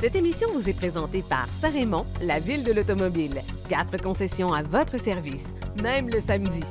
Cette émission vous est présentée par Saint-Raymond, la ville de l'automobile. 4 concessions à votre service, même le samedi.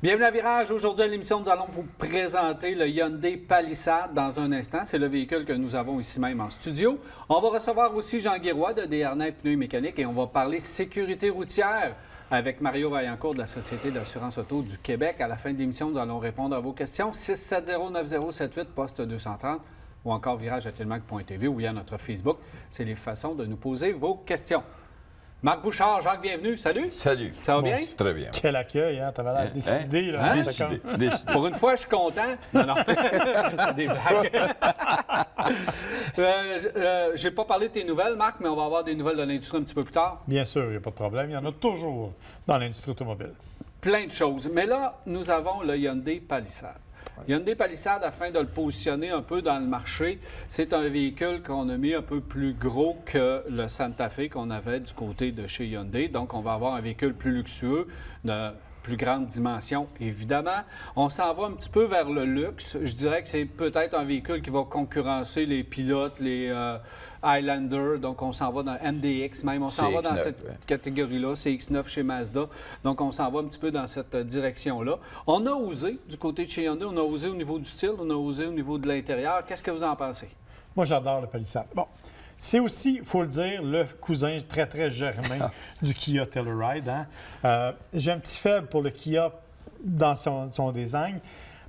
Bienvenue à Virage. Aujourd'hui à l'émission, nous allons vous présenter le Hyundai Palisade dans un instant. C'est le véhicule que nous avons ici même en studio. On va recevoir aussi Jean Guéroy de Desharnais Pneus Mécaniques et on va parler sécurité routière avec Mario Vaillancourt de la Société d'assurance auto du Québec. À la fin de l'émission, nous allons répondre à vos questions. 670-9078, poste 230 ou encore virage@telmac.tv ou via notre Facebook. C'est les façons de nous poser vos questions. Marc Bouchard, Jacques, bienvenue. Salut. Salut. Ça va bien? Très bien. Quel accueil, hein? T'avais l'air décidé, là. Hein? Décidé. Pour une fois, je suis content. Non. C'est des blagues. J'ai pas parlé de tes nouvelles, Marc, mais on va avoir des nouvelles de l'industrie un petit peu plus tard. Bien sûr, il n'y a pas de problème. Il y en a toujours dans l'industrie automobile. Plein de choses. Mais là, nous avons le Hyundai Palisade. Hyundai Palisade, afin de le positionner un peu dans le marché, c'est un véhicule qu'on a mis un peu plus gros que le Santa Fe qu'on avait du côté de chez Hyundai. Donc, on va avoir un véhicule plus luxueux, de plus grande dimension, évidemment. On s'en va un petit peu vers le luxe. Je dirais que c'est peut-être un véhicule qui va concurrencer les pilotes, les Highlander. Donc, on s'en va dans MDX même. On s'en va dans cette catégorie-là. C'est X9 chez Mazda. Donc, on s'en va un petit peu dans cette direction-là. On a osé, du côté de chez Hyundai, on a osé au niveau du style, on a osé au niveau de l'intérieur. Qu'est-ce que vous en pensez? Moi, j'adore le Palisade. Bon, c'est aussi, il faut le dire, le cousin très, très germain du Kia Telluride. Hein? J'ai un petit faible pour le Kia dans son design.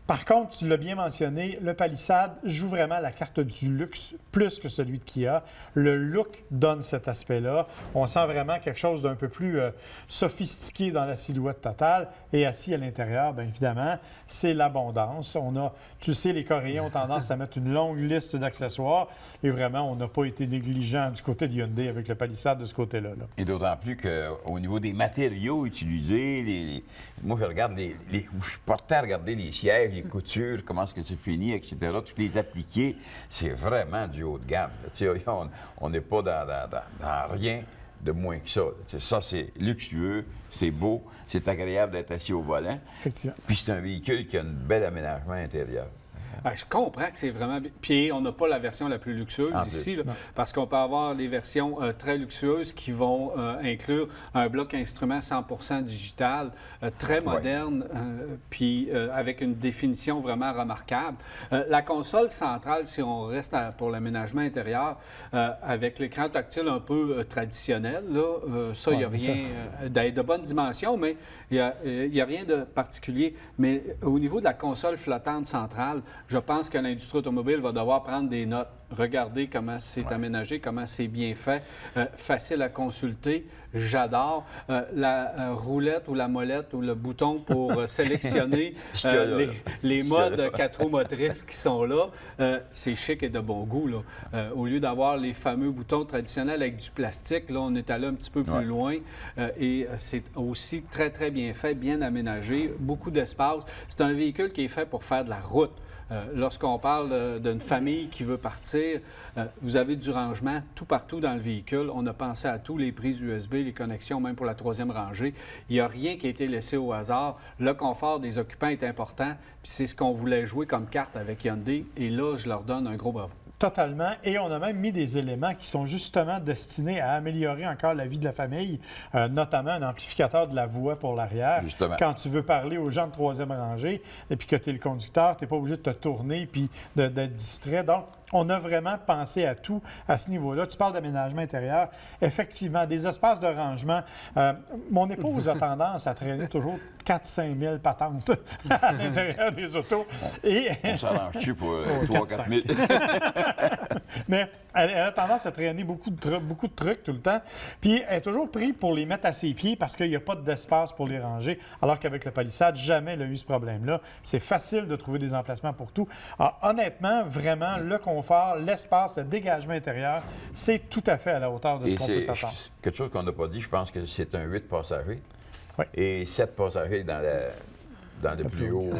Par contre, tu l'as bien mentionné, le Palisade joue vraiment la carte du luxe plus que celui de Kia. Le look donne cet aspect-là. On sent vraiment quelque chose d'un peu plus sophistiqué dans la silhouette totale. Et assis à l'intérieur, bien évidemment, c'est l'abondance. Tu sais, les Coréens ont tendance à mettre une longue liste d'accessoires. Et vraiment, on n'a pas été négligent du côté de Hyundai avec le Palisade de ce côté-là. Là. Et d'autant plus qu'au niveau des matériaux utilisés, moi, je regarde je suis porté à regarder les sièges, les coutures, comment est-ce que c'est fini, etc. Tous les appliqués, c'est vraiment du haut de gamme. On n'est pas dans rien de moins que ça. Ça, c'est luxueux, c'est beau, c'est agréable d'être assis au volant. Effectivement. Puis c'est un véhicule qui a un bel aménagement intérieur. Je comprends que c'est vraiment... Puis on n'a pas la version la plus luxueuse ici, là, parce qu'on peut avoir des versions très luxueuses qui vont inclure un bloc instrument 100% digital, très moderne, puis avec une définition vraiment remarquable. La console centrale, si on reste pour l'aménagement intérieur, avec l'écran tactile un peu traditionnel, là, ça, il n'y a rien de bonne dimension, mais il n'y a rien de particulier. Mais au niveau de la console flottante centrale, je pense que l'industrie automobile va devoir prendre des notes, regarder comment c'est aménagé, comment c'est bien fait, facile à consulter. J'adore. La roulette ou la molette ou le bouton pour sélectionner les modes 4 roues motrices qui sont là, c'est chic et de bon goût. Là. Au lieu d'avoir les fameux boutons traditionnels avec du plastique, là, on est allé un petit peu plus loin et c'est aussi très, très bien fait, bien aménagé, beaucoup d'espace. C'est un véhicule qui est fait pour faire de la route. Lorsqu'on parle d'une famille qui veut partir, vous avez du rangement tout partout dans le véhicule. On a pensé à tout, les prises USB, les connexions, même pour la 3e rangée. Il n'y a rien qui a été laissé au hasard. Le confort des occupants est important, puis c'est ce qu'on voulait jouer comme carte avec Hyundai. Et là, je leur donne un gros bravo. Totalement. Et on a même mis des éléments qui sont justement destinés à améliorer encore la vie de la famille, notamment un amplificateur de la voix pour l'arrière. Justement. Quand tu veux parler aux gens de 3e rangée et puis que tu es le conducteur, tu n'es pas obligé de te tourner puis d'être distrait. Donc, on a vraiment pensé à tout à ce niveau-là. Tu parles d'aménagement intérieur. Effectivement, des espaces de rangement. Mon épouse a tendance à traîner toujours 4-5 000 patentes à l'intérieur des autos. Et... On s'arrange-tu pour 3-4 000? Mais elle a tendance à traîner beaucoup de trucs tout le temps. Puis elle est toujours prise pour les mettre à ses pieds parce qu'il n'y a pas d'espace pour les ranger. Alors qu'avec le palissade, jamais elle a eu ce problème-là. C'est facile de trouver des emplacements pour tout. Alors, honnêtement, vraiment, le confort, l'espace, le dégagement intérieur, c'est tout à fait à la hauteur de ce qu'on peut s'attendre. Quelque chose qu'on n'a pas dit, je pense que c'est un 8 passagers. Oui. Et 7 passagers dans le plus haut,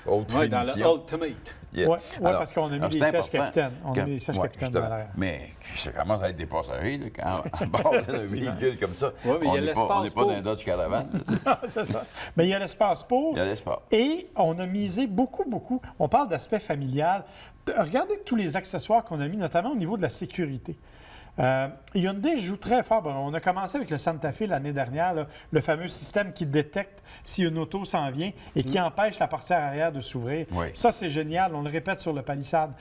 haute Oui, dans le finition. Ultimate. Yeah. Oui, parce qu'on a mis des sièges capitaines. On a mis des sièges capitaines dans l'arrière. Mais ça commence à être des passagers, là, quand on bord d'un véhicule comme ça. Oui, mais il y a l'espace on n'est pas dans un Dodge Caravan. C'est ça. Mais il y a l'espace pour. Il y a l'espace. Et on a misé beaucoup. On parle d'aspect familial. Regardez tous les accessoires qu'on a mis, notamment au niveau de la sécurité. Hyundai joue très fort. Bon, on a commencé avec le Santa Fe l'année dernière, là, le fameux système qui détecte si une auto s'en vient et qui empêche la portière arrière de s'ouvrir. Oui. Ça, c'est génial. On le répète sur le palissade.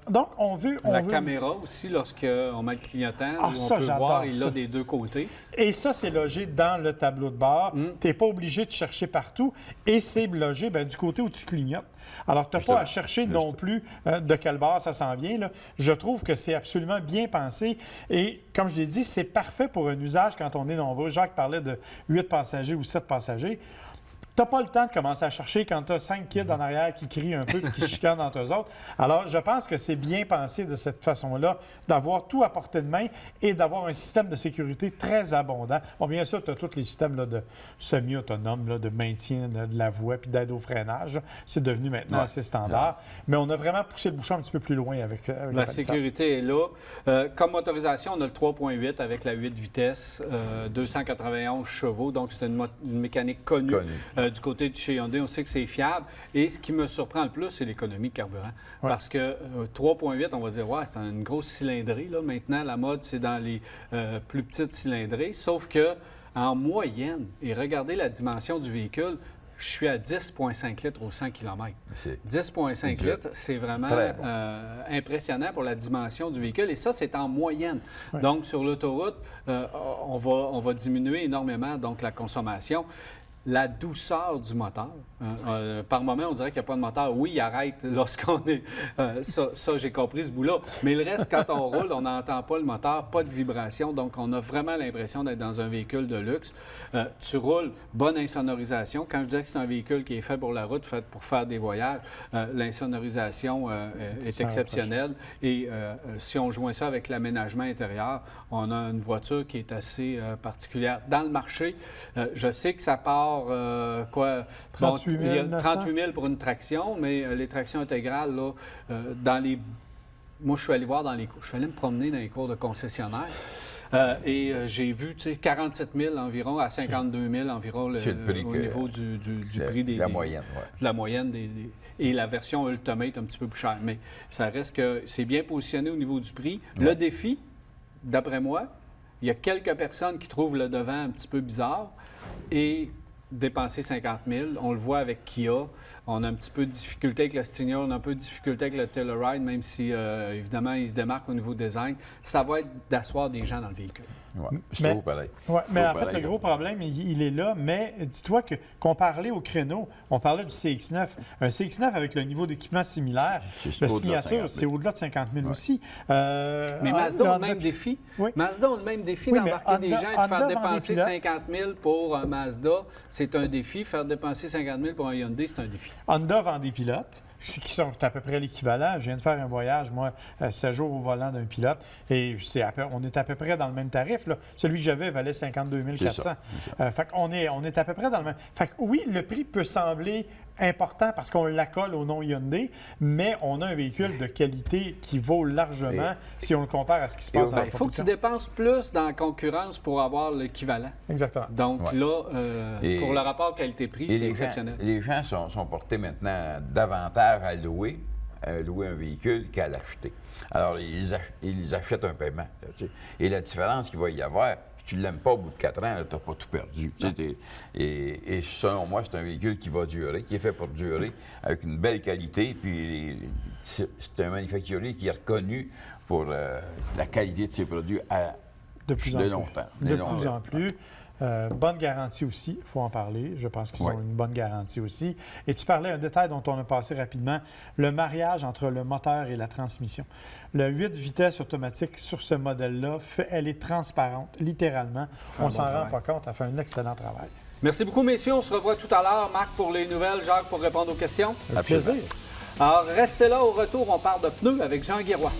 Donc, on veut... Caméra aussi, lorsqu'on met le clignotant, Ah, on ça, peut j'adore voir, il ça. l'a des deux côtés. Et ça, c'est logé dans le tableau de bord. Tu n'es pas obligé de chercher partout. Et c'est logé du côté où tu clignotes. Alors, tu n'as pas à chercher non plus de quel bord ça s'en vient. Là. Je trouve que c'est absolument bien pensé. Et comme je l'ai dit, c'est parfait pour un usage quand on est nombreux. Jacques parlait de 8 passagers ou 7 passagers. Tu n'as pas le temps de commencer à chercher quand tu as 5 kids en arrière qui crient un peu et qui se chicanent entre eux autres. Alors, je pense que c'est bien pensé de cette façon-là, d'avoir tout à portée de main et d'avoir un système de sécurité très abondant. Bon, bien sûr, tu as tous les systèmes là, de semi-autonomes, de maintien de la voie puis d'aide au freinage. C'est devenu maintenant assez standard. Mais on a vraiment poussé le bouchon un petit peu plus loin avec la sécurité est là. Comme motorisation, on a le 3.8 avec la 8 vitesses, 291 chevaux. Donc, c'est une mécanique connue. Du côté de chez Hyundai, on sait que c'est fiable. Et ce qui me surprend le plus, c'est l'économie de carburant. Ouais. Parce que 3.8, on va dire, c'est une grosse cylindrée. Là. Maintenant, la mode, c'est dans les plus petites cylindrées. Sauf que en moyenne, et regardez la dimension du véhicule, je suis à 10,5 litres au 100 km. 10,5 litres, c'est vraiment impressionnant pour la dimension du véhicule. Et ça, c'est en moyenne. Ouais. Donc, sur l'autoroute, on va diminuer énormément donc, la consommation. La douceur du moteur. Par moment, on dirait qu'il n'y a pas de moteur. Oui, il arrête lorsqu'on est... ça, j'ai compris ce bout-là. Mais le reste, quand on roule, on n'entend pas le moteur, pas de vibration. Donc, on a vraiment l'impression d'être dans un véhicule de luxe. Tu roules, bonne insonorisation. Quand je dis que c'est un véhicule qui est fait pour la route, fait pour faire des voyages, l'insonorisation est exceptionnelle. Et si on joint ça avec l'aménagement intérieur, on a une voiture qui est assez particulière. Dans le marché, je sais que ça part 38 000, 38 000 pour une traction, mais les tractions intégrales, là, moi, je suis allé voir je suis allé me promener dans les cours de concessionnaires. Et j'ai vu 47 000 environ à 52 000 environ au niveau du prix des... La moyenne, oui. La moyenne et la version Ultimate un petit peu plus chère. Mais ça reste que c'est bien positionné au niveau du prix. Ouais. Le défi, d'après moi, il y a quelques personnes qui trouvent le devant un petit peu bizarre et dépenser 50 000. On le voit avec Kia. On a un petit peu de difficulté avec le Stinger, on a un peu de difficulté avec le Telluride, même si, évidemment, il se démarque au niveau design. Ça va être d'asseoir des gens dans le véhicule. Ouais, je trouve pareil. Ouais, mais en fait, le gros problème, il est là. Mais dis-toi qu'on parlait au créneau, on parlait du CX-9. Un CX-9 avec le niveau d'équipement similaire, la signature, c'est au-delà de 50 000 aussi. Mais Mazda a le même défi. Oui. Mazda a le même défi d'embarquer des gens et de faire dépenser 50 000 pour un Mazda. C'est un défi. Faire dépenser 50 000 pour un Hyundai, c'est un défi. Honda vend des pilotes qui sont à peu près l'équivalent. Je viens de faire un voyage, moi, 7 jours au volant d'un pilote, et on est à peu près dans le même tarif. Là. Celui que j'avais valait 52 400. Fait qu'on est à peu près dans le même... Fait que oui, le prix peut sembler important parce qu'on l'accole au nom Hyundai, mais on a un véhicule de qualité qui vaut largement si on le compare à ce qui se passe dans la production. Il faut que tu dépenses plus dans la concurrence pour avoir l'équivalent. Exactement. Donc là, pour le rapport qualité-prix, c'est exceptionnel. Les gens sont portés maintenant davantage à louer un véhicule qu'à l'acheter. Alors, ils achètent un paiement. Et la différence qu'il va y avoir, si tu ne l'aimes pas au bout de 4 ans, tu n'as pas tout perdu. Et selon moi, c'est un véhicule qui va durer, qui est fait pour durer, avec une belle qualité. Puis c'est un manufacturier qui est reconnu pour la qualité de ses produits de longtemps. De plus en plus. Bonne garantie aussi, il faut en parler. Je pense qu'ils ont une bonne garantie aussi. Et tu parlais un détail dont on a passé rapidement, le mariage entre le moteur et la transmission. Le 8 vitesses automatique sur ce modèle-là, elle est transparente, littéralement. On s'en rend pas compte, elle fait un excellent travail. Merci beaucoup, messieurs. On se revoit tout à l'heure. Marc pour les nouvelles, Jacques pour répondre aux questions. Avec plaisir. Alors, restez là. Au retour, on parle de pneus avec Jean Guiroy.